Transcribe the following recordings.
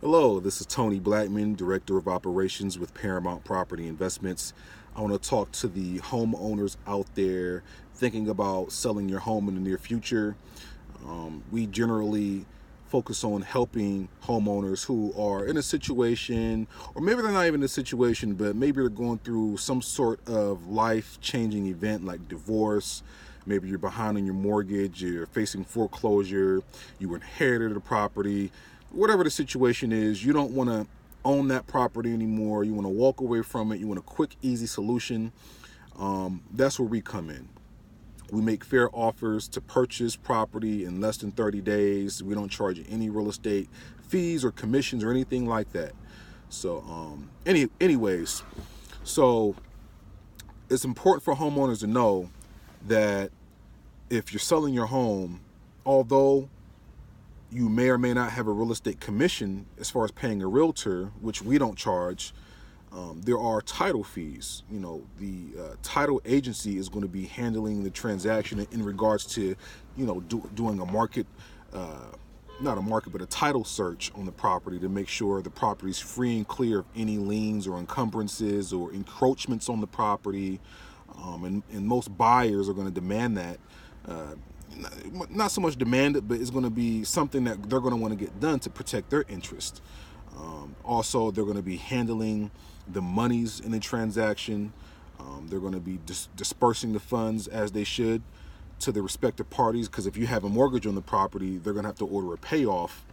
Hello, this is Tony Blackmon, Director of Operations with Paramount Property Investments. I want to talk to the homeowners out there thinking about selling your home in the near future. We generally focus on helping homeowners who are in a situation, or maybe they're not even in a situation, but maybe they're going through some sort of life-changing event like divorce. Maybe you're behind on your mortgage, you're facing foreclosure, you inherited a property. Whatever the situation is, you don't want to own that property anymore. You want to walk away from it. You want a quick, easy solution. That's where we come in. We make fair offers to purchase property in less than 30 days. We don't charge any real estate fees or commissions or anything like that. So, anyways, so it's important for homeowners to know that if you're selling your home, although you may or may not have a real estate commission as far as paying a realtor, which we don't charge, there are title fees. You know, the title agency is going to be handling the transaction in regards to, doing a market, not a market, but a title search on the property to make sure the property is free and clear of any liens or encumbrances or encroachments on the property. And most buyers are going to demand that. Not so much demand it, but it's going to be something that they're going to want to get done to protect their interest. Also, they're going to be handling the monies in the transaction. They're going to be dispersing the funds as they should to the respective parties, because if you have a mortgage on the property, they're going to have to order a payoff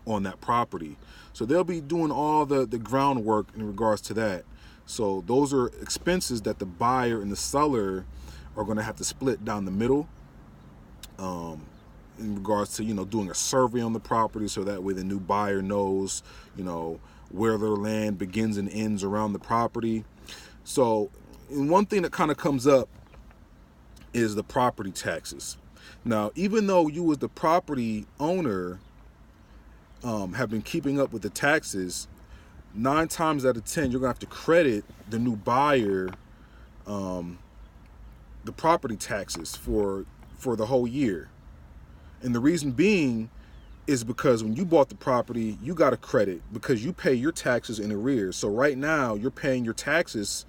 on that property. So they'll be doing all the groundwork in regards to that. So those are expenses that the buyer and the seller are going to have to split down the middle. In regards to, doing a survey on the property, so that way the new buyer knows, where their land begins and ends around the property. So, and one thing that kind of comes up is the property taxes. Now, even though you as the property owner have been keeping up with the taxes, 9 times out of 10, you're gonna have to credit the new buyer the property taxes for the whole year. And the reason being is because when you bought the property, you got a credit because you pay your taxes in arrears. So right now you're paying your taxes.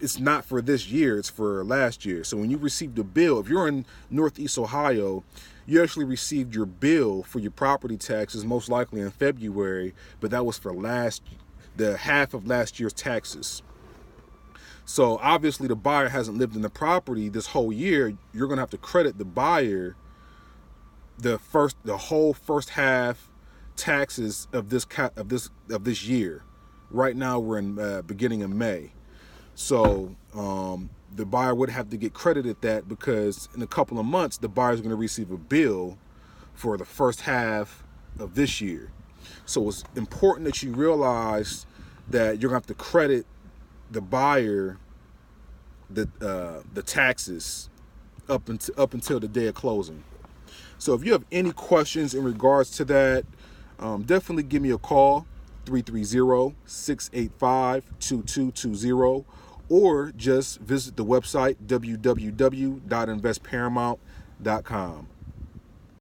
It's not for this year, it's for last year. So when you received a bill, if you're in Northeast Ohio, you actually received your bill for your property taxes most likely in February, but that was for the half of last year's taxes. So obviously the buyer hasn't lived in the property this whole year. You're going to have to credit the buyer the whole first half taxes of this year. Right now we're in beginning of May. So the buyer would have to get credited that, because in a couple of months the buyer's going to receive a bill for the first half of this year. So it's important that you realize that you're going to have to credit the buyer the taxes up until the day of closing. So if you have any questions in regards to that, definitely give me a call, 330-685-2220, or just visit the website www.investparamount.com.